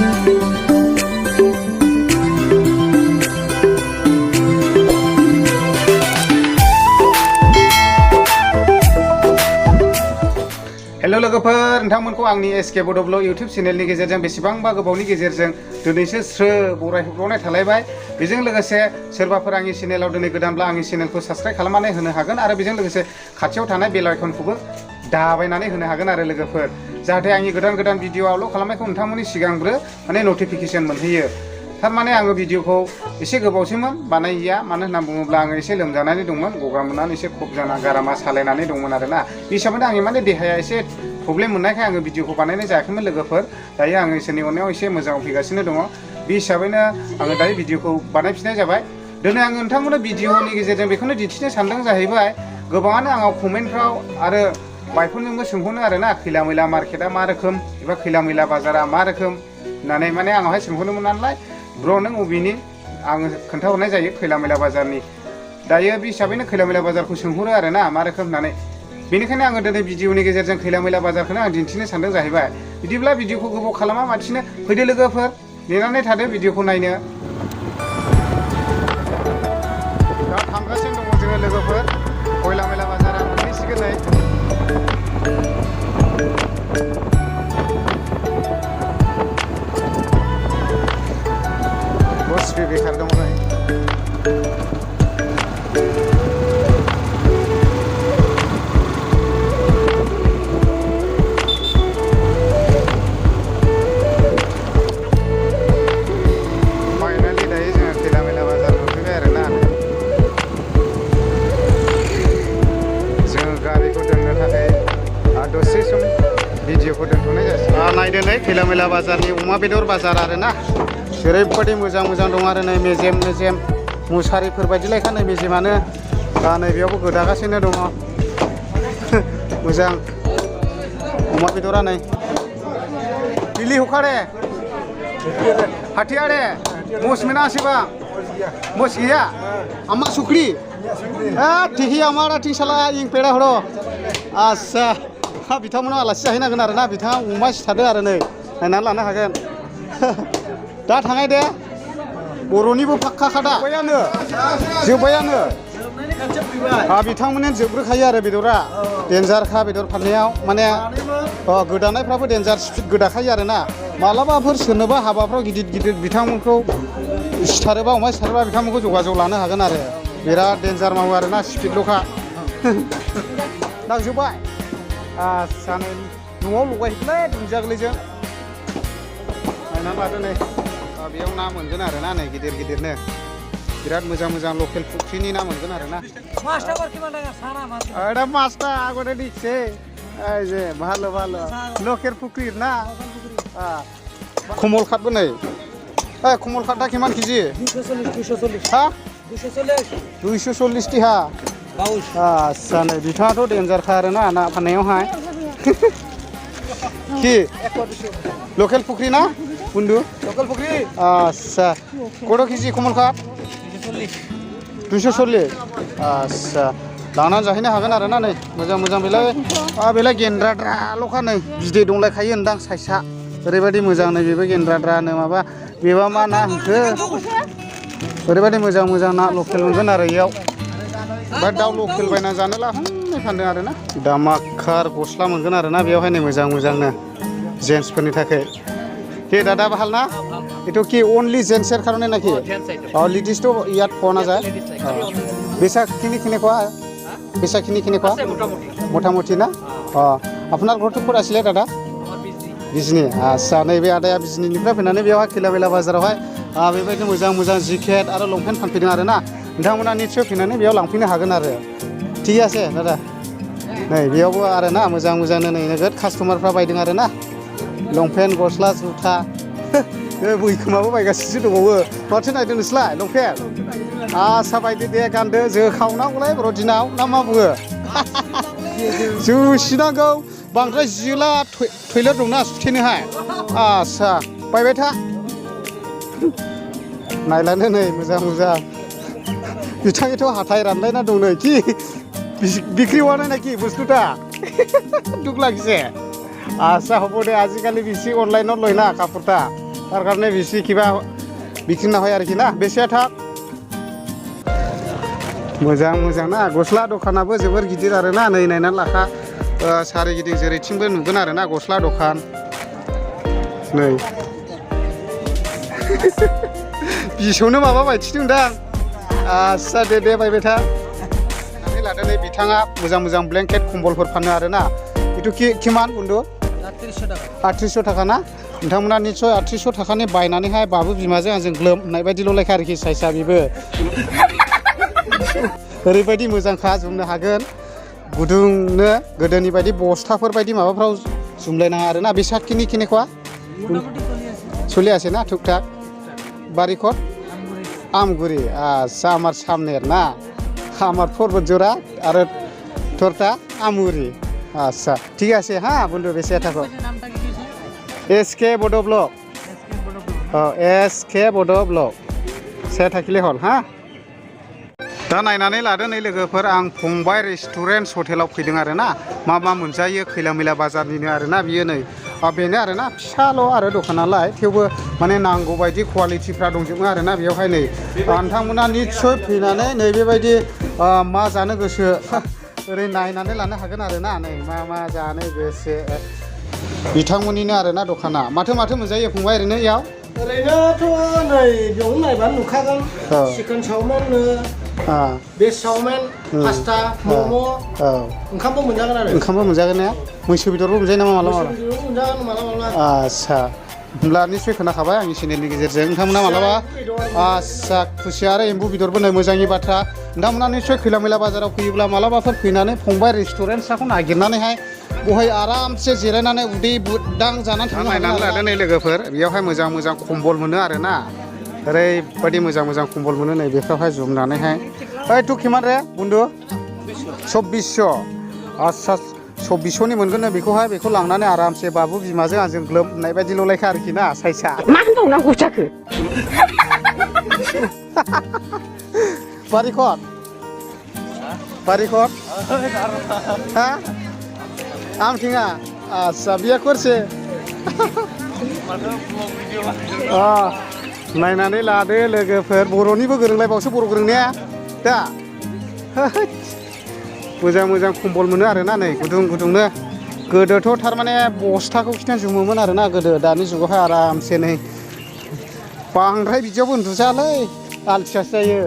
Hello लोगोफोर नोंथांमोनखौ आंनि SK बड' ब्लग इउट्युब चेनेलनि गेजेरजों बेसेबांबा गोबावनि गेजेरजों दिनैसो स्रो बरायहरनाय थालायबाय बेजों लोगोसे सोरबाफोर आंनि चेनेलाव दिनै गोदानब्ला आंनि चेनेलखौ साबस्क्राइब खालामनानै होनो हागोन आरो बेजों लोगोसे खाथियाव थानाय बेल आइकनखौबो दाबायनानै होनो हागोन आरो लोगोफोर जाहाथे आंनि गोदान गोदान भिडिअ आपल'ड खालामनायखौ नोंथांमोननि सिगांग्रो माने नटिफिकेसन मोनहैयो थारमाने आङो भिडिअखौ एसे गोबावसैमोन बानायिया मानो होनना बुङोब्ला आङो एसे लोमजानानै दंमोन गगा मोननानै एसे खब जाना गारामा सालायनानै दंमोन आरोना बे हिसाबैनो आंनि माने देहाया एसे प्रब्लेम मोननायखाय आङो भिडिअखौ बानायनाय जायाखैमोन लोगोफोर दायो आङो इसोरनि अननायाव एसे मोजाङाव फैगासिनो दङ बे हिसाबैनो आङो दायो भिडिअखौ बानायफिननाय जाबाय दिनै आङो नोंथांमोननो भिडिअनि गेजेरजों बेखौनो दिन्थिनो सानदों जाहैबाय गोबाङानो आंनाव कमेन्टफ्राव आरो बायफोरजोंबो सोंहरनो आरोना खैला मैला मार्केटआ मा रोखोम एबा खैला मैला बाजारा मा रोखोम होननानै माने आंनावहाय सोंहरदोंमोन नालाय ब्र नों अबेनि आङो खोन्थाहरनाय जायो खैला मैला बाजारनि दायो बे हिसाबैनो खैला मैला बाजारखौ सोंहरो आरोना मा रोखोम होननानै बेनिखायनो आङो दिनै भिडिअनि गेजेरजों खैला मैला बाजारखौनो आं दिन्थिनो सानदों जाहैबाय बिदिब्ला भिडिअखौ गोबाव खालामा मानसिनो फैदो लोगोफोर नेनानै थादो भिडिअखौ नायनो दा थांगासिनो दङ जोङो लोगोफोर खैला मैला बाजारा मोनहैसिगोन नै बस बेखार दङ नै भिडिअखौ दोनथ'नाय जासिगोन नायदो नै खैला मैला बाजारनि अमा बेदर बाजार आरोना ओरैबायदि मोजां मोजां दं आरो नै मेजेम मेजेम मुसारिफोर बायदिलायखा नै मेजेमानो दा नै बेयावबो गोदागासिनो दङ मोजां अमा बेदरा नै दिल्ली हुखारे हाथियारे मोस मेना सेबा मोस गैया आमा सुख्रि थिहि हमारा थिंसाला इं पेड़ा हरो आच्छा बिथांमोना आलासि जाहैनांगोन आरोना बिथाङा अमा सिथारदों आरो नै नायनानै लानो हागोन दा थाङै दे बर'निबो फाक्काखा जोब्बायानो बिथांमोननो जोबग्रोखायो आरो बेदरा देन्जारखा बेदर फाननायाव माने गोदानायफ्राबो देन्जार स्पिड गोदाखायो आरोना मालाबाफोर सोरनोबा हाबाफ्राव गिदिर गिदिर बिथांमोनखौ सिथारोबा अमा सिथारोबा बिथांमोनखौ जगाजग लानो हागोन आरो बिराद देन्जार मावो आरोना स्पिडल'खा नांजोब्बाय आच्छा नै न'आव लगायहैलै दुन्दिया गोरलैजों नायनानै लादो नै बेयाव ना मोनगोन आरो ना नै गिदिर गिदिरनो बिराद मोजां मोजां लकेल फुख्रिनि ना मोनगोन आरो ना এটা মাছটা আগরে দিচ্ছে এই যে ভালো ভালো লোকের পুকুর না কমল খাটবো নাই এই কমল খাটটা কিমান কেজি 240 হ্যাঁ 240 টিহা আচ্ছা नै बिथाङाथ' डेन्जारखा आरो ना फाननायावहाय কি লোকেল পুকুর না বন্ধু লোকেল পুকুর আচ্ছা কত কেজি কমল খাট 240 আচ্ছা लाना जाहैनो हागोन आरो ना नै मोजां मोजां बेलाय गेन्द्राद्राल'खा नै बिदै दंलायखायो होनदां साइसआ ओरैबायदि मोजां नै बेबो गेन्द्राद्रानो माबा बेबा मा ना होनखो ओरैबायदि मोजां मोजां ना लकेल मोनगोन आरो इयाव ओमफ्राय दाउ लकेल बायना जानो लाहांनाय फानदों आरो ना दामाखार गस्ला मोनगोन आरो ना बेयावहाय नै मोजां मोजांनो जेन्ट्सफोरनि थाखाय के दादा ভাল না এটো কি অনলি জেন্টসের কারণে নাকি লিডিসটো ইয়াত পোৱা নাযায় বেচাখিনি কেনেকুৱা বেচাখিনি কেনেকুৱা মোটামুটি না আপোনাৰ ঘৰটো ক'ত আছিলে দাদা बिजनी आच्छा नैबे आदाया बिजनीनिफ्राय फैनानै बेयावहाय खैला मैला बाजारावहाय बेबायदि मोजां मोजां जेकेट आरो लंपेन्ट फानफैदों आरो ना नोंथांमोना निस्सय फैनानै बेयाव लांफैनो हागोन आरो ठीक আছে दादा नै बेयावबो आरो ना मोजां मोजांनो नै नोगोद कास्टमारफ्रा बायदों आरो ना लंपेन्ट गस्ला जुथा बैखोमाबो बायगासिनो दंबावो माथो नायदों नोंसोरलाय लंपेन्ट आच्छा बायदो दे गानदो जोखावनांगौलाय बर'दिनाव ना मा बुङो जुसिनांगौ बांद्राय जिला टयलेट दंना सुथेनोहाय आच्छा बायबाय था नायलानो नै मोजां मोजां बिथांनिथ' हाथाय रानलायना दं नै कि बिक्री हुआ নাই নাকি বস্তুটা দুখ লাগিছে আচ্ছা হ'ব দে আজিকালি বেছি অনলাইনত লয় না কাপোৰটা তার কারণে বেশি কিবা বিক্রি না হয় আর কি না বেশিया थाक मोजां मोजां ना गस्ला दखानाबो जोबोर गिदिर आरो ना नै नायनानै लाखा सारिगिदिं जेरैथिंबो नुगोन आरो ना गस्ला दखान नै बिसौनो माबा बायथिदों दां आस्सा दे बायबाय था नानै लादो नै बिथाङा मोजां ब्लेंकेट कम्बलफोर फानो आरो ना itu किमान बुन्दु 3800 थाखा ना नोंथांमोना निसय 3800 थाखानि बायनानैहाय बाबु बिमाजों आंजों ग्लोब होननाय बायदिल' लेखा आरोखि साइसा बेबो ओरैबायदि मोजांखा जुमनो हागोन गुदुंनो गोदोनि बायदि बस्थाफोर बायदि माबाफ्राव जुमलायनाङा आरोना बे सार्टखिनि किनेखवा सोलियासै ना ठुकठाक बारिखत আমগুরি আচ্ছা আমার সামনের না আমার পর্বত জোড়া আর তোরটা আমগুরি আচ্ছা ঠিক আছে হ্যাঁ বন্ধু বেশি থাকো এসকে বড় ব্লক এসকে বড় ব্লক সে থাকিলে হল হ্যাঁ दा नायनानै लादो नै लोगोफोर आं फंबाय रेस्टुरेन्ट हटेलाव फैदों आरो ना मा मोनजायो खैला मैला बाजारनिनो आरो ना बियो नै बेनो आरो ना फिसाल' आरो दखानालाय थेवबो माने नांगौ बायदि क्वालिटिफ्रा दंजोबो आरो ना बेयावहाय नै नोंथांमोना निस्सय फैनानै नै बेबायदि मा जानो गोसो ओरै नायनानै लानो हागोन आरो ना नै मा जानो गोसो बिथांमोननिनो आरो ना दखाना माथो मोनजायो फंबाय ओरैनो इयाव ओरैनोथ' नै बेयावनो नायबानो नुखागोन चिकेन चावमिन बेज चावमिन पास्ता मम' ओंखामबो मोनजागोन आरो ओंखामबो मोनजागोन ने मैसो बेदरबो मोनजायो नामा मालाबा मोनजागोन मालाबा आच्छा होमब्ला निस्सय खोनाखाबाय आंनि चेनेलनि गेजेरजों नोंथांमोना मालाबा आच्छा खुसिया आरो एम्बु बेदरबो नै मोजांनि बाथ्रा नोंथांमोना निस्सय खैला मैला बाजाराव फैयोब्ला मालाबाफोर फैनानै फंबाय रेस्टुरेन्टखौ नागिरनानैहाय बहाय आरामसे जिरायनानै उदै बुदां जानानै थांनो हागोन लादो नै लोगोफोर बेयावहाय मोजां कम्बल मोनो आरो ना ओरैबायदि मोजां कम्बल मोनो नै बेफ्रावहाय जुमनानैहाय ओइ तु किमान रे बुन्दु 2400 आच्छा 2400नि मोनगोन नो बेखौहाय बेखौ लांनानै आरामसे बाबु बिमाजों आंजों ग्लोब होननाय बायदिल' लायखा आरोखि ना साइसा मा होनबावनांगौ जाखो बारिखत हा आमथिङा आच्छा बिया करसे नायनानै लादो लोगोफोर बर'निबो गोरोंलायबावसो बर' गोरोंनाया दा मोजां कम्बल मोनो आरो ना नै गुदुंनो गोदोथ' थारमाने बस्थाखौ खिथान जुमोमोन आरो ना गोदो दानि जुगावहाय आरामसे नै बांद्राय बिदियावबो उन्दुजालै आलसियासो जायो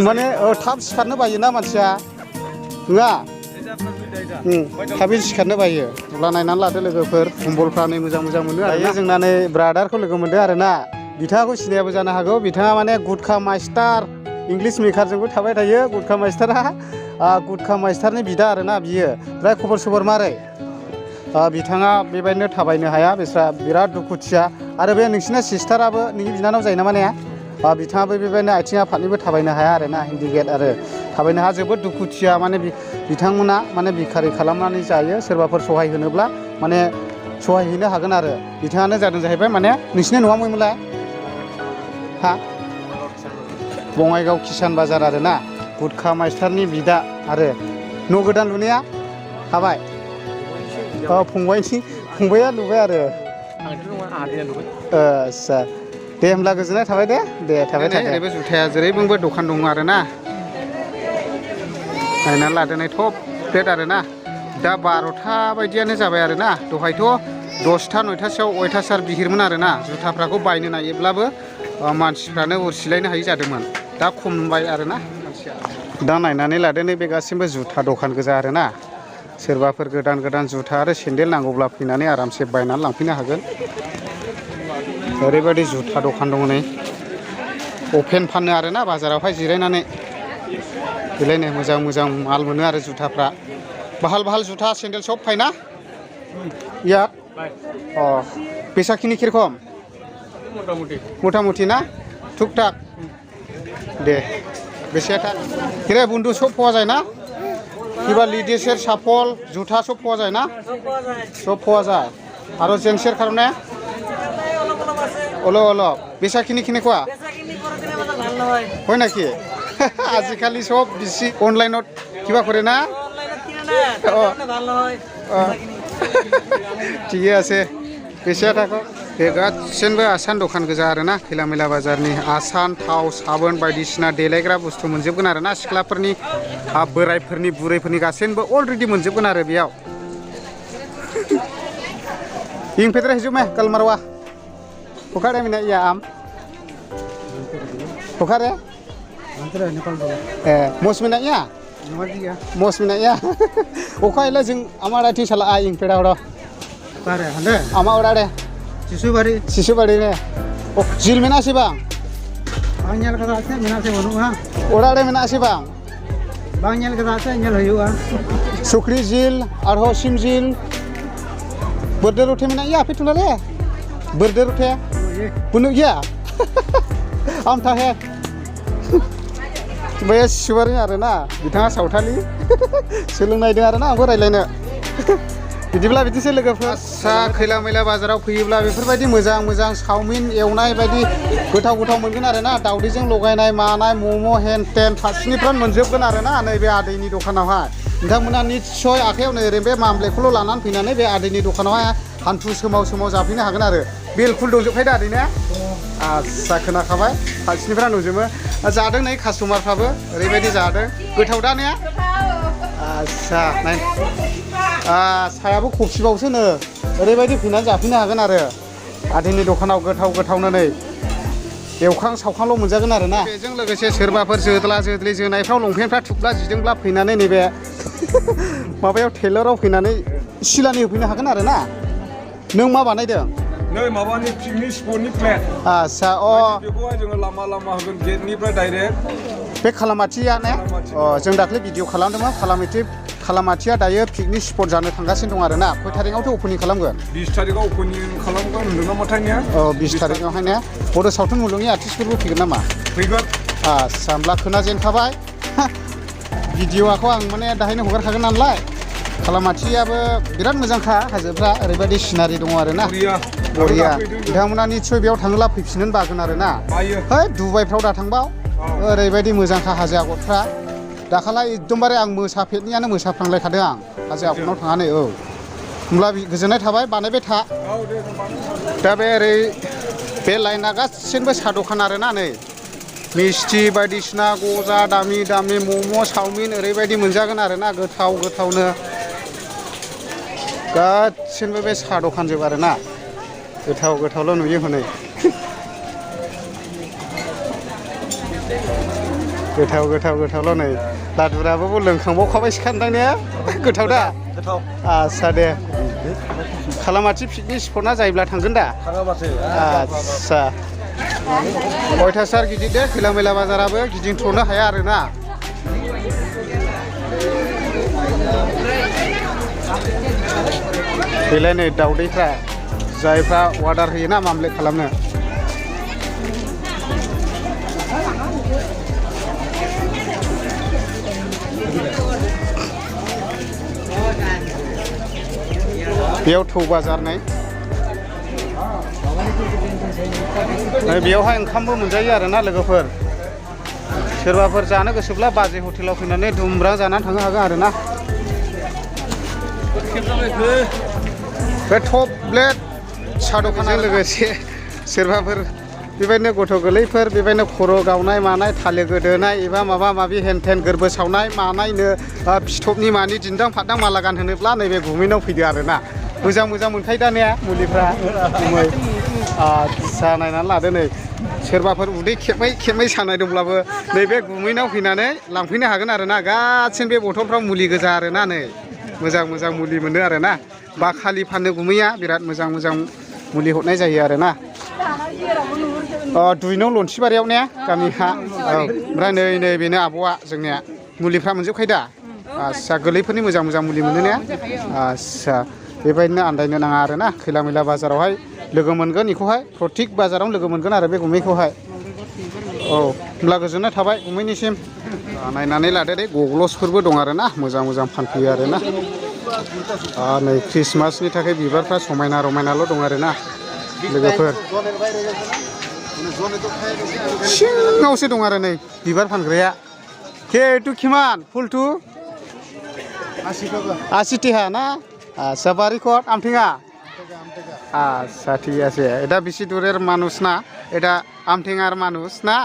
माने थाब सिखारनो बायोना मानसिया नङा थाबै सिखारनो बायो अब्ला नायनानै लादो लोगोफोर कम्बलफ्रा नै मोजां मोनो आरो जोंना नै ब्रादारखौ लोगो मोनदों आरो ना बिथाङाखौ सिनायाबो जानो हागौ बिथाङा माने गुटखा मास्टार इंलिश मेकारजोंबो थाबाय थायो गुटखा मास्टारनि बिदा आरो ना बियो ओमफ्राय खबर सबर मारै बिथाङा बेबायदिनो थाबायनो हाया बिस्रा बिराद दुखुथिया आरो बे नोंसिना सिस्टाराबो नोंनि बिनानाव जायो नामा ने बिथाङाबो बेबायदिनो आथिं आफादनिबो थाबायनो हाया आरो ना हेन्डिकेप आरो थाबायनो हाया जोबोद दुखुथिया माने बिथांमोना माने भिखारि खालामनानै जायो सोरबाफोर सहाय होनोब्ला माने सहाय हैनो हागोन आरो बिथाङानो जादों जाहैबाय माने नोंसिनि न'आ बबेमोनलाय हा बङाइगाव किसान बाजार आरो ना गुटखा मास्टारनि बिदा आरो न' गोदान लुनाया हाबाय फंबाया लुबाय आरो आच्छा दे होमब्ला गोजोननाय थाबाय दे थाबाय ओरैबो जुथाया जेरैबो दखान दङ आरो ना नायनानै लादो नै टप प्लेट आरो ना दा 12टा बायदियानो जाबाय आरो ना दहायथ' 10टा 9टासोआव अयथासार बिहिरमोन आरो ना जुथाफ्राखौ बायनो नागिरब्लाबो मानसिफ्रानो उरसिलायनो हायि जादोंमोन दा खमबाय आरो ना मानसिया दा नायनानै लादो नै बे गासिबो जुथा दखान गोजा आरो ना सोरबाफोर गोदान जुथा आरो सेन्देल नांगौब्ला फैनानै आरामसे बायनानै लांफैनो हागोन ओरैबायदि जुथा दखान दङ नै अपेन फानो आरो ना बाजारावहाय जिरायनानै बेलायनो मोजां माल मोनो आरो जुथाफ्रा बाहाल जुथा सेन्देल सब फायना इया बेसाखिनि किरखम मोटामुटी ना टुकटाक दे बेसे था किरे बন্ধু सब पाওয়া যায় না কিবা লেডিসের সাফল জুতা সব পাওয়া যায় না সব পাওয়া যায় আর জেন্টসের কারণে অলপ বেচাখিনি কোৱা হয় নাকি আজিকালি সব বেশি অনলাইনত কিবা কৰে না ঠিকই আছে বেশি থাকক बे गासिनबो आसान दखान गोजा आरोना खैला मैला बाजारनि आसान थाव साबोन बायदिसिना देलायग्रा बुस्थु मोनजोबगोन आरोना सिख्लाफोरनि बोरायफोरनि बुरैफोरनि गासैबो अलरेडि मोनजोबगोन आरो बेयाव Yung Petra hijau meh kal marwah. Pokar ya mina iya am. Pokar ya? Antara Nepal dulu. Mos mina iya? Namanya. Mos mina iya. Okai lah jeng amar ati salah aying peda ora. Pare, anda? Ama ora deh. Sisu bari deh. Oh, jil mina sih bang. Bang nyal kata aja, mina sih bonu ha. Ora deh mina sih bang. Bang nyal kata aja, nyal hayu ha. Sukri jil, arho sim jil. Burder rute mina iya api tulale. Burder rute. Bunuh iya. Am tahe. Bayar siwarnya arena. Bitanga sautali. Soलोंनाय दं आरोना आंबो रायलायनो बिदिब्ला बिदिसो लोगोफोर सा खैला मैला बाजाराव फैयोब्ला बेफोरबायदि मोजां मोजां चाउमिन एवनाय बायदि गोथाव गोथाव मोनगोन आरोना दावदैजों लगायनाय मानाय मम' हेन टेन फारसेनिफ्राय मोनजोबगोन आरोना नैबे आदैनि दखानावहाय नोंथांमोना निस्सय आखायाव नै बे मामलेखौल' लानानै फैनानै बे आदैनि दखानावहाय हान्थु सोमाव सोमाव जाफैनो हागोन आरो बिलकुल दंजोबखायो दा आदैना आस्सा खोनाखाबाय फारसेनिफ्राय नुजोबो जादों नै कास्टमारफ्राबो ओरैबायदि जादों गोथाव दा ने आस्सा नाय सायाबो खफसिबावसो नो ओरैबायदि फैनानै जाफैनो हागोन आरो आदैनि दखानाव गोथाव गोथावनो नै एवखां सावखांल' मोनजागोन आरोना बेजों लोगोसे सोरबाफोर जोदला जोदलि जोनायफ्राव लंपेन्टफ्रा थुब्ला जिदोंब्ला फैनानै नैबे माबायाव टेलराव फैनानै सिलानि होफैनो हागोन आरोना नों मा बानायदों नै माबानि पिकनिक स्पटनि प्लेट आस्सा बेखौहाय जोङो लामा लामा होगोन गेटनिफ्राय डाइरेक्ट बे खालामाथिया ने जों दाख्लै भिडिअ खालामदोंमोन खालामाथिया दायो पिकनिक स्पट जानो थांगासिनो दं आरोना खय थारिखआवथ' अपेनिं खालामगोन 20 थारिखआव अपेनिं खालामगोन होनदों नामाथाय ने 20 थारिखआवहाय ने बड' सावथुन मुलुगनि आर्टिस्टफोरबो फैगोन नामा फैगोन आस्सा होमब्ला खोनाजेनखाबाय भिडिअखौ आं माने दाहायनो हगारखागोन नालाय खालामाथियाबो बिराद मोजांखा हाजोफ्रा ओरैबायदि सिनारि दङ आरोना बरिया नोंथांमोना निस्सय बेयाव थाङोब्ला फैफिननो बागोन आरोना है दुबाइफ्राव दा थांबाव ओरैबायदि मोजांखा हाजो आगरफ्रा दाखालै एकदमबारे आं मोसाफेरनियानो मोसाफ्लांलायखादों आं हाजो आगरनाव थांनानै होमब्ला गोजोननाय थाबाय बानायबाय था दा बे ओरै बे लाइना गासिबो साहा दखान आरोना नै मिस्टि बायदिसिना गजा दामि दामि मम' चाउमिन ओरैबायदि मोनजागोन आरोना गोथाव गोथावनो गासिबो बे साहा दखानजोब आरोना गोथाव गोथावल' नुयो हनै गोथाव गोथाव गोथावल' नै लादुराबो लोंखांबावखाबाय सिखानदां ने गोथाव दा गोथाव आस्सा दे खालामाथि पिकनिक स्पटना जायोब्ला थांगोन दा आस्सा अयथासार गिदिर दे खैला मैला बाजाराबो गिदिंथ'नो हाया आरोना बेलाय नै दावदैफ्रा जायफ्रा अर्डार होयोना मामलेट खालामनो बेयाव थौ बाजार नै बेयावहाय ओंखामबो मोनजायो आरोना लोगोफोर सोरबाफोर जानो गोसोब्ला बाजै हटेलाव फैनानै दुमब्रा जानानै थांनो हागोन आरोना बे टप प्लेट साहा दखानजों लोगोसे सोरबाफोर बेबायदिनो गथ' गोरलैफोर बेबायदिनो खर' गावनाय मानाय थालिर गोदोनाय एबा माबा माबि हेन टेन गोरबो सावनाय मानायनो फिथबनि मानि दिन्दां फादां माला गानहोनोब्ला नैबे गुमैनाव फैदो आरोना मोजां मोजां मोनखायो दा ने मुलिफ्रा आस्सा नायनानै लादो नै सोरबाफोर उदै खेबमै सानाय दंब्लाबो नैबे गुमैनाव फैनानै लांफैनो हागोन आरोना गासिन बे बथलफ्राव मुलि गोजा आरोना नै मोजां मोजां मुलि मोनो आरोना बाखालि फाननो गुमैया बिराद मोजां मोजां मुलि हरनाय जायो आरोना दुइनाव लन्थिबारियाव ने गामिहा ओमफ्राय नै बेनो आब'आ जोंनिया मुलिफ्रा मोनजोबखायो दा आस्सा गोरलैफोरनि मोजां मोजां मुलि मोनो ने आस्सा बेबायदिनो आन्दायनो नाङा आरोना खैला मैला बाजारावहाय लोगो मोनगोन बेखौहाय प्रटिक बाजारावनो लोगो मोनगोन आरो बे गुमैखौहाय होमब्ला गोजोननाय थाबाय गुमैनिसिम नायनानै लादो दे गग्लसफोरबो दं आरोना मोजां मोजां फानफैयो आरोना नै ख्रिस्टमासनि थाखाय बिबारफ्रा समायना रमायनाल' दं आरोना लोगोफोर सिङावसो दं आरो नै बिबार फानग्राया के टु किमान फुल टु 80 टाका ना आस्सा बारिखट आमथिङा আচ্ছা ঠিক আছে, এটা বেশি দূরের মানুষ না, এটা আমঠেঙার মানুষ না।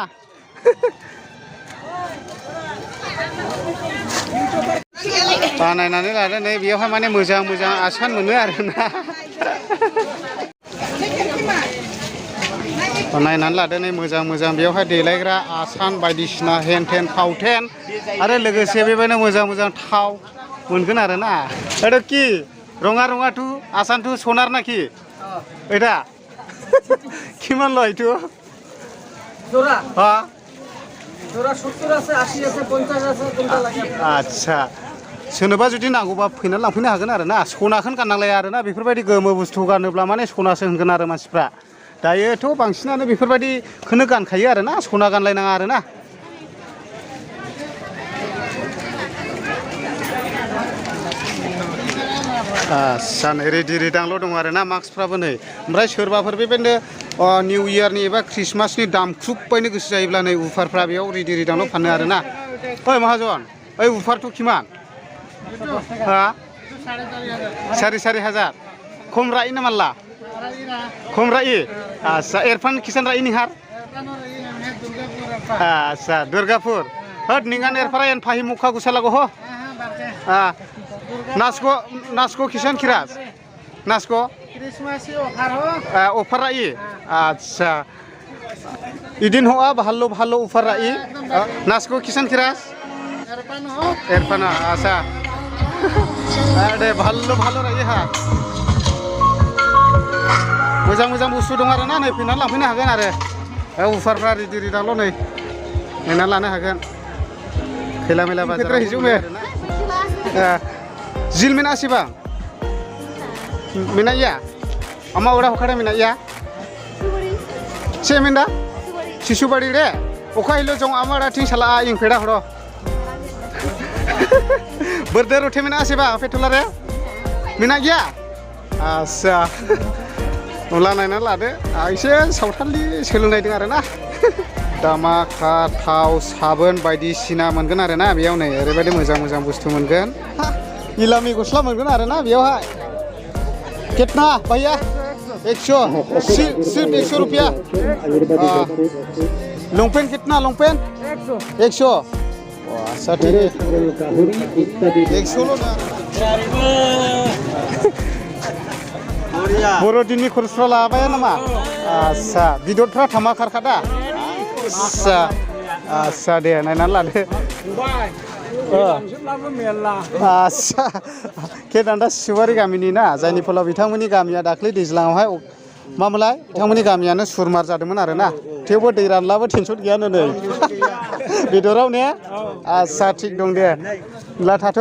बानायनानै लादो नै बेयावहाय माने मोजां मोजां आसान मोनो आरोना। बानायनानै लादो नै मोजां मोजां बेयावहाय देलायग्रा आसान बायदिसिना हेन-टेन फावथेन आरो लोगोसे बेबायदिनो मोजां मोजां थाव मोनगोन आरोना। এটা কি ৰঙা ৰঙাটো আসানটো সোনার নাকি এটা? কিমান লয় এইটো জোড়া হ্যাঁ জোড়া 70 আছে 80 আছে 50 আছে কোনটা লাগে? আচ্ছা सोरनोबा जुदि नांगौबा फैनानै लांफैनो हागोन आरो ना। सनाखौनो गाननांलाया आरो ना, बेफोरबायदि गोमो बुस्थु गानोब्ला माने सनासो होनगोन आरो मानसिफ्रा। दायोथ' बांसिनानो बेफोरबायदिखौनो गानखायो आरो ना, सना गानलायनाङा आरो ना। आच्छा नै रेडि रेडांल' दङ आरो ना मास्कफ्राबो नै। ओमफ्राय सोरबाफोर बेबायदिनो निउ इयारनि एबा ख्रिस्टमासनि दामख्रुब बायनो गोसो जायोब्ला नै उफारफ्रा बेयाव रेडि रेडांल' फानो आरो ना। ओइ महाजन ओइ उफारथ' किमान? हाँ 4,500 खम राई ना माल्ला खम राई अच्छा एरफान किसान राई निहार अच्छा दुर्गापुर हट निंगान एरफारा एन फाहि मुखा गुसालागो हो नासको नासको किसान किरास नासको क्रिसमास ऑफर हो ऑफर राई अच्छा इदिन होआ भालो भालो ऑफर राई नासको किसान किरास एरफाना अच्छा दे भालो भालो रायो हा मोजां मोजां बुस्थु दं आरो ना नै फैनानै लांफैनो हागोन आरो उफारफ्रा रेडि रेडांल' नै नायनानै लानो हागोन खैला मेला बाजाराव हिजुमे जिल मेना आसिबा मेना या अमा उड़ा होखादा मेना या से मेना शिशुबाड़ी रे अखा हिलो जं आमारा थिं साला इं फेड़ा हरो बर्दे रोटे मेना आसिबा पेट्रोला रे मेना गया आच्छा अब्ला नायनानै लादो एसे सावथालनि सोलोंनायदों आरो ना दामाखा थाव साबोन बायदिसिना मोनगोन आरो ना बेयाव नै ओरैबायदि मोजां मोजां बुस्थु मोनगोन इलामि गस्ला मोनगोन आरो ना बेयावहाय कितना भैया 100 सिर्फ 100 रुपया लंपेंट कितना लंपेंट 100 अच्छा ठीक है 100 लो ना बर'दिननि खरसफ्रा लाबाया नामा आच्छा बिदरफ्रा थामा खारखादा आच्छा आच्छा दे नायनानै लादो आच्छा केदान्दा सिसुबारि गामिनि ना जायनि फलाव बिथांमोननि गामिया दाख्लै दैज्लाङावहाय मामोनलाय बिथांमोननि गामियानो सुरमार जादोंमोन आरो ना थेवबो दै रानलाबो टेनसन गैयानो नै बेदराव ने आच्छा थिग दं दे होनब्ला थाथ'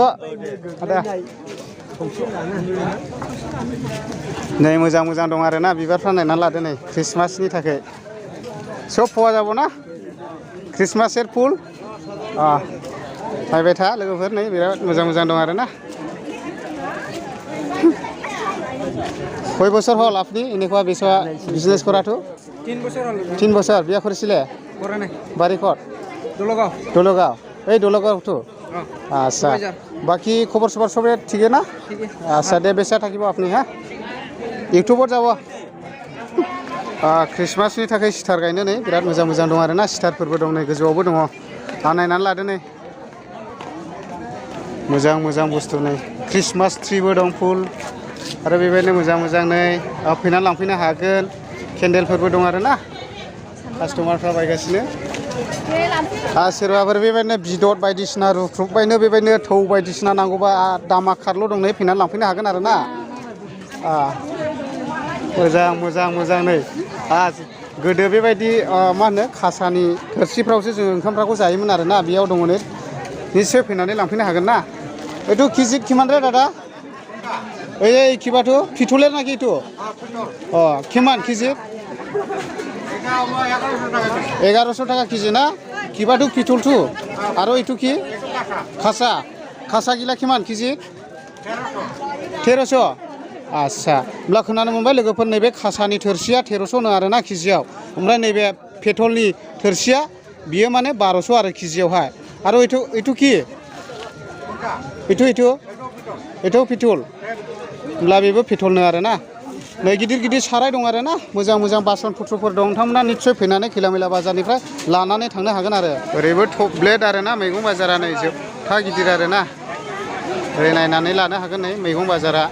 आदा नै मोजां मोजां दं आरो ना बिबारफ्रा नायनानै लादो नै ख्रिस्टमासनि थाखाय सब फवा जाबो ना ख्रिस्टमासेर फुल नायबाय था लोगोफोर नै बिराद मोजां मोजां दं आरो ना কয় বছর হল আপনি এনেকুৱা বেচা বিজনেস কৰাটো 3 বছৰ হল 3 বছৰ বিয়া কৰিছিলে কৰা নাই বাড়ি কত দলগাঁও দলগাঁও এই দলগাঁওটো আচ্ছা বাকি খবৰ সবৰ সবে ঠিকে না আচ্ছা দে বেচা থাকিব আপনি হ্যাঁ ইউটিউবত যাব খ্রিস্টমাसनि थाखाय स्टार गायनो नै बिराद मोजां मोजां दं आरो ना स्टारफोरबो दं नै गोजौआवबो दङ नायनानै लादो नै मोजां मोजां बुस्थु नै ख्रिस्टमास ट्रिबो दं फुल आरो बेबायदिनो मोजां मोजां नै फैनानै लांफैनो हागोन केन्डेलफोरबो दं आरो ना कास्टमारफ्रा बायगासिनो सोरबाफोर बेबायदिनो बिदर बायदिसिना रुख्रुबबायनो बेबायदिनो थौ बायदिसिना नांगौबा दामा खारल' दं नै फैनानै लांफैनो हागोन आरो ना मोजां मोजां मोजां नै गोदो बेबायदि मा होनो खासानि थोरसिफ्रावसो जों ओंखामफोरखौ जायोमोन आरो ना बेयाव दङ नै निश्चय फैनानै लांफैनो हागोन ना এইটো কেজি কিমান রে দাদা এই কিবাটো পিতলের নাকি এইটো কিমান কেজি 1100 টাকা কেজি না কিবাটো পিতলটো আৰু এইটো কি খাসা খাসা গিলা কিমান কেজি 1300 आच्छा होमब्ला खोनानो मोनबाय लोगोफोर नैबे खासानि थोरसिया 1300 नो आरो ना केजियाव ओमफ्राय नैबे पेट्रलनि थोरसिया बियो माने 1200 आरो केजियावहाय आरो এইটো কি এইটো পিतल होमब्ला बेबो पितलनो आरो ना नै गिदिर गिदिर साराय दं आरो ना मोजां मोजां बासन पत्रफोर दं नोंथांमोना निस्सय फैनानै खैलामैला बाजारनिफ्राय लानानै थांनो हागोन आरो ओरैबो टप ब्लेड आरो ना मैगं बाजारा नै जोबथा गिदिर आरो ना ओरै नायनानै लानो हागोन नै मैगं बाजारा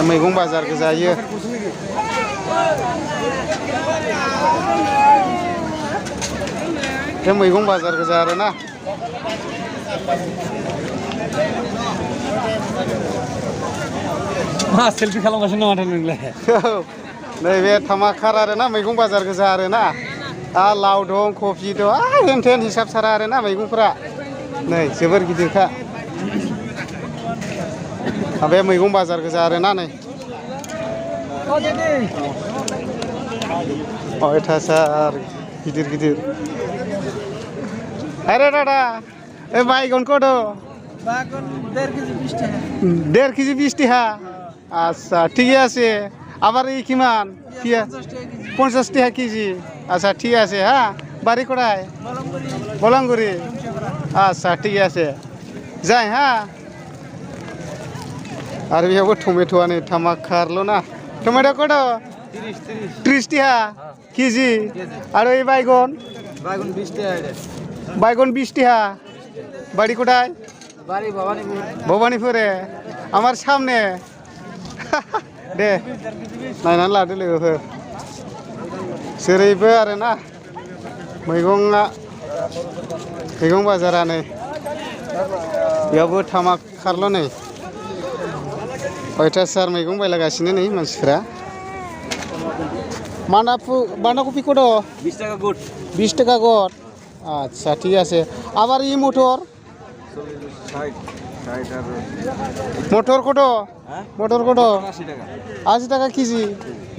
मैगं बाजार गोजायो बे मैगं बाजार गोजा आरो ना मा सेलफि खालामगासिनो माथो नोंलाय नैबे थामाखार आरो ना मैगं बाजार गोजा आरो ना लाव दं कफि दं हेन थेन हिसाब सारा आरो ना मैगंफोरा नै जोबोर गिदिरखा बे मैगं बाजार गोजा आरो ना नै अयथासार गिदिर गिदिर अरे दादा ए বাইগন কত বাগুন 1.5 কেজি 20 টাকা 1.5 কেজি 20 টাকা আচ্ছা ঠিক আছে আবার এই কিমান 50 টাকা কেজি আচ্ছা ঠিক আছে হ্যাঁ বাড়ি কোথায় বলাঙ্গুড়ি আচ্ছা ঠিক আছে যাই হ্যাঁ আর বেয়াवबो টমেটোआनो थामाखारल' ना টমেটো কত 30 টাকা কেজি আর এই বাইগন 20 টাকা বাইগন 20 টাকা বাড়ি কোথায় বাড়ি ভবানীপুরে আমার সামনে দে নাयनानै लादो लोगोफोर जेरैबो आरो ना मैगं बाजारा नै बेयावबो थामाखारल' नै अयथासार मैगं बायलागासिनो नै मानसिफोरा बान्दा कफि কত 20 টাকা গুড 20 টাকা গড় আচ্ছা ঠিক আছে আবার এই মটর 60 মটর কত মটর কত 80 টাকা 80 টাকা কেজি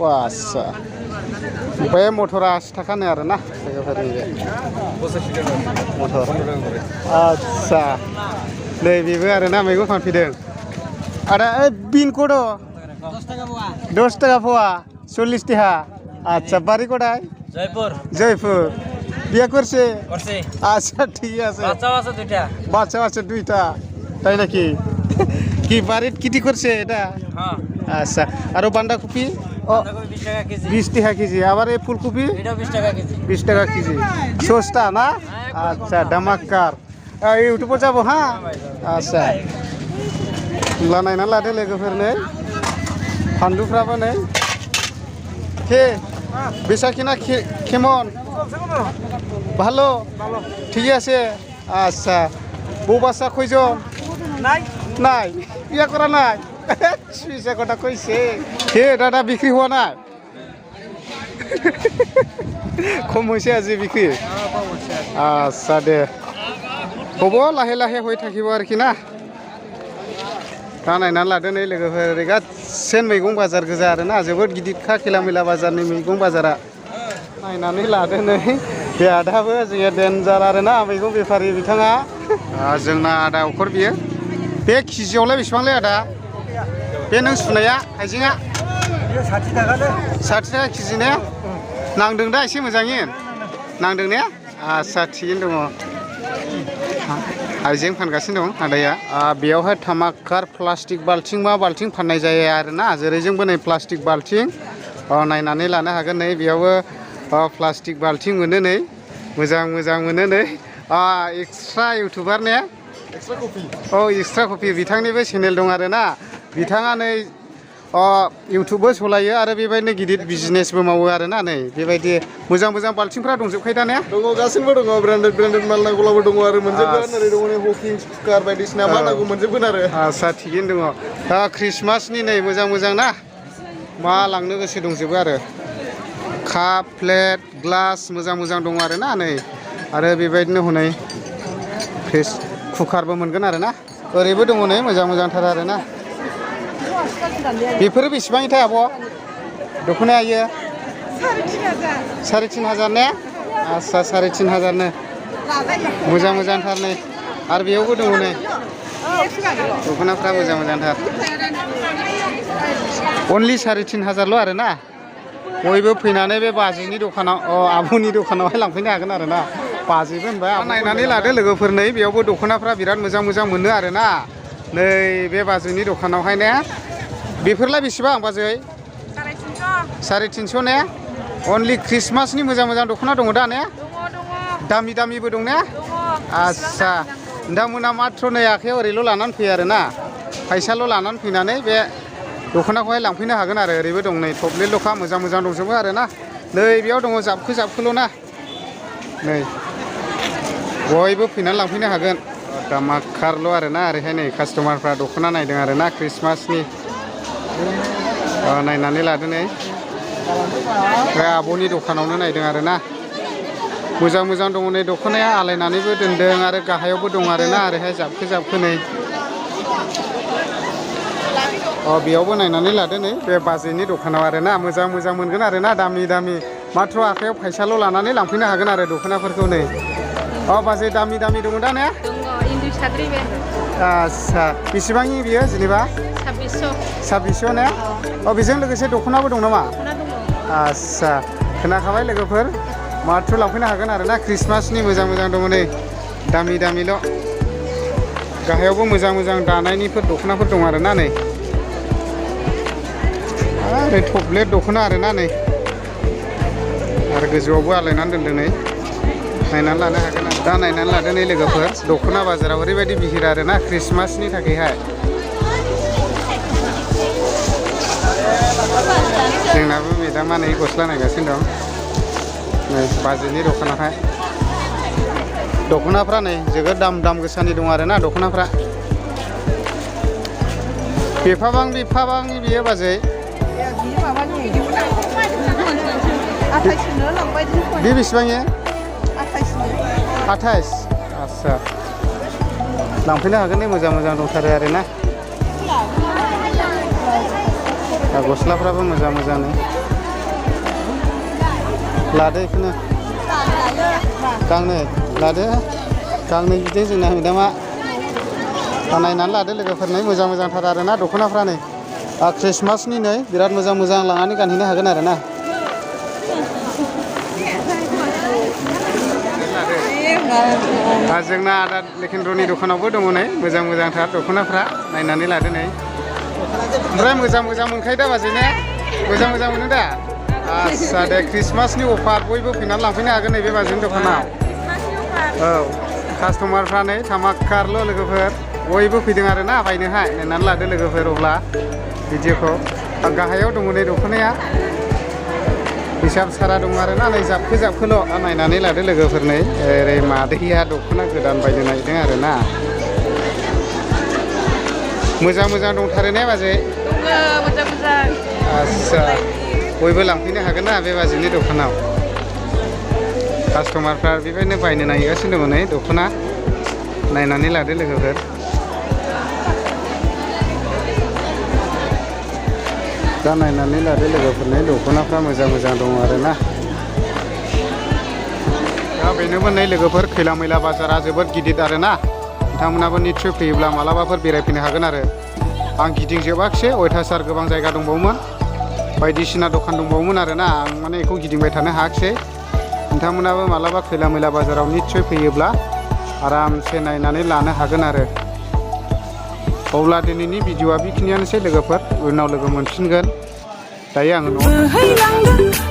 ও আচ্ছা बे मटरा 80 टाकानो आरो ना लोगोफोरनि बे 85 टाका मटर 15 टाका करे आच्छा नै बेबो आरो ना मैगं फानफैदों आदा ओइ बिन कत 10 টাকা পোয়া 10 টাকা পোয়া 40 টাকা আচ্ছা বাড়ি কোথায় জয়পুর বিয়ে করছে আচ্ছা ঠিক আছে বাচ্চা আছে দুইটা তাই নাকি কি বাড়ির কিটি করছে এটা আচ্ছা আর বান্ধাকপি 20 টাকা কেজি আবার এই ফুলকপি 20 টাকা কেজি সস্তা না আচ্ছা দামাক্কার ইউটিউবে যাব হ্যাঁ আচ্ছা नायनानै लादो लोगोफोरनो फानलुफ्राबो नै কে বেচাকিনা কেমন ভালো ঠিক আছে আচ্ছা বউ বাচ্চা কয়জন নাই বিয়া করা নাই সুইসা কথা কইছে হে দাদা বিক্রি হওয়া নাই কম হৈছে আজি বিক্রি আচ্ছা দে হ'ব লাহে লাহে হৈ থাকিব আৰু কি না दा नायनानै लादो नै लोगोफोर गासैन मैगं बाजार गोजा आरो ना जोबोद गिदिरखा खैलामैला बाजारनि मैगं बाजारा नायनानै लादो नै बे आदाबो जोंहा डेन्जार आरो ना मैगं बेफारि बिथाङा जोंना आदा अखर बियो बे केजियावलाय बेसेबांलै आदा बे नों सुनाया हाइजेंआ 60 টাকা 60 टाका केजि ने नांदों दा एसे मोजाङै नांदों ने आच्छा थिगैनो दङ हाइजें फानगासिनो दं आदाया बेयावहाय थामाखार प्लास्टिक बाल्थिं मा बाल्थिं फाननाय जायो आरो ना जेरैजोंबो नै प्लास्टिक बाल्थिं नायनानै लानो हागोन नै बेयावबो प्लास्टिक बाल्थिं मोनो नै मोजां मोजां मोनो नै एक्सट्रा इउटुबार ने एक्सट्रा कपि बिथांनिबो चेनेल दं आरो ना बिथाङा नै इउटुबबो सलायो आरो बेबायदिनो गिदिर बिजनेसबो मावो आरो ना नै बेबायदि मोजां मोजां बाल्थिंफ्रा दंजोबखायो दा ने दङ गासिबो दङ ब्रान्डेड माल नांगौलाबो दङ आरो मोनजोबगोन ओरै दङ नै हकिं कुकार बायदिसिना मा नांगौ मोनजोबगोन आरो आच्छा थिगैनो दङ ख्रिस्टमासनि नै मोजां मोजां ना मा लांनो गोसो दंजोबो आरो काप प्लेट ग्लास मोजां मोजां दङ आरो ना नै आरो बेबायदिनो हनै फ्रिज कुकारबो मोनगोन आरो ना ओरैबो दङ नै मोजां मोजांथार आरो ना बेफोरो बेसेबांथाय आब' दख'नाया इयो 3,500 ने आच्छा 3,500 नो मोजां मोजांथार नै आरो बेयावबो दङ नै दख'नाफ्रा मोजां मोजांथार अनलि 3,500 ल' आरो ना बयबो फैनानै बे बाजैनि दखानाव आब'नि दखानावहाय लांफैनो हागोन आरो ना बाजिबो होनबाय नायनानै लादो लोगोफोर नै बेयावबो दख'नाफ्रा बिराद मोजां मोजां मोनो आरोना नै बे बाजैनि दखानावहाय ने बेफोरलाय बेसेबां बाजै 350 ने अनलि ख्रिस्टमासनि मोजां मोजां दख'ना दङ दा ने दामि दामिबो दं ने आस्सा नोंथांमोना माथ्र नै आखायाव ओरैल' लानानै फैयो आरोना फैसाल' लानानै फैनानै बे दख'नाखौहाय लांफैनो हागोन आरो ओरैबो दं नै थफ्लेल'खा मोजां मोजां दंजोबो आरोना नै बेयाव दङ जाबखो जाबखोल' ना नै बयबो फैनानै लांफैनो हागोन दामाकारल' आरोना ओरैहाय नै कास्टमारफ्रा दख'ना नायदों आरोना ख्रिस्टमासनि नायनानै लादो नै बे आब'नि दखानावनो नायदों आरोना मोजां मोजां दङ नै दख'नाया आलायनानैबो दोनदों आरो गाहायावबो दं आरोना ओरैहाय जाबखो जाबखो नै बेयावबो नायनानै लादो नै बे बाजैनि दखानाव आरोना मोजां मोजां मोनगोन आरोना दामि दामि माथ्र आखायाव फैसाल' लानानै लांफैनो हागोन आरो दख'नाफोरखौ नै बाजै दामि दामि दङ दा ने आस्सा बेसेबांनि बियो जेनेबा 2600 ने बेजों लोगोसे दख'नाबो दं नामा आस्सा खोनाखाबाय लोगोफोर माथ्र लांफैनो हागोन आरोना ख्रिस्टमासनि मोजां मोजां दङ नै दामि दामिल' गाहायावबो मोजां मोजां दानायनिफोर दख'नाफोर दं आरोना नै आरो थफ्लेट दख'ना आरोना नै आरो गोजौआवबो आलायनानै दोनदों नै नायनानै लानो हागोन दा नायनानै लादो नै लोगोफोर दख'ना बाजाराव ओरैबायदि बिहिर आरोना ख्रिस्टमासनि थाखायहाय जोंनाबो मेदामा नै गस्ला नायगासिनो दं नै बाजैनि दखानावहाय दख'नाफ्रा नै जोबोद दाम गोसानि दं आरोना दख'नाफ्रा बिफाबांनि बियो बाजै बे बेसेबांनि 28 आस्सा लांफैनो हागोन नै मोजां मोजां दंथारो आरोना गस्लाफ्राबो मोजां मोजां नै लादो बेखौनो गांनै लादो गांनै बिदि जोंना मेदामा नायनानै लादो लोगोफोर नै मोजां मोजांथार आरोना दख'नाफ्रा नै ख्रिस्टमासनि नै बिराद मोजां मोजां लानानै गानहैनो हागोन आरोना जोंना आदा लेखेन्द्रनि दखानावबो दङ नै मोजां मोजांथार दख'नाफ्रा नायनानै लादो नै ओमफ्राय मोजां मोजां मोनखायो दा बाजै ने मोजां मोजां मोनो दा आस्सा दे ख्रिस्टमासनि अफार बयबो फैनानै लांफैनो हागोन नै बे बाजैनि दखानाव कास्टमारफ्रा नै थामाकारल' लोगोफोर बयबो फैदों आरोना बायनोहाय नायनानै लादो लोगोफोर अब्ला भिडिअखौ गाहायाव दङ नै दख'नाया हिसाब सारा दं आरोना नै जाबखो जाबखोल' नायनानै लादो लोगोफोर नै ओरै मादैया दख'ना गोदान बायनो नागिरदों आरोना मोजां मोजां दंथारो ने बाजै आस्सा बयबो लांफैनो हागोन ना बे बाजैनि दखानाव कास्टमारफ्रा बेबायदिनो बायनो नागिरगासिनो दङ नै दख'ना नायनानै लादो लोगोफोर दा नायनानै लादो लोगोफोरनि दख'नाफ्रा मोजां मोजां दङ आरोना दा बेनोबो नै लोगोफोर खैला मैला बाजारा जोबोद गिदिर आरोना नोंथांमोनाबो निस्सय फैयोब्ला मालाबाफोर बेरायफैनो हागोन आरो आं गिदिंजोबाखिसै अयथासार गोबां जायगा दंबावोमोन बायदिसिना दखान दंबावोमोन आरोना आं माने बेखौ गिदिंबाय थानो हायाखिसै नोंथांमोनाबो मालाबा खैला मैला बाजाराव निस्सय फैयोब्ला आरामसे नायनानै लानो हागोन आरो अब्ला दिनैनि भिडिअआ बेखिनियानोसै लोगोफोर उनाव लोगो मोनफिनगोन दायो आङो न'आव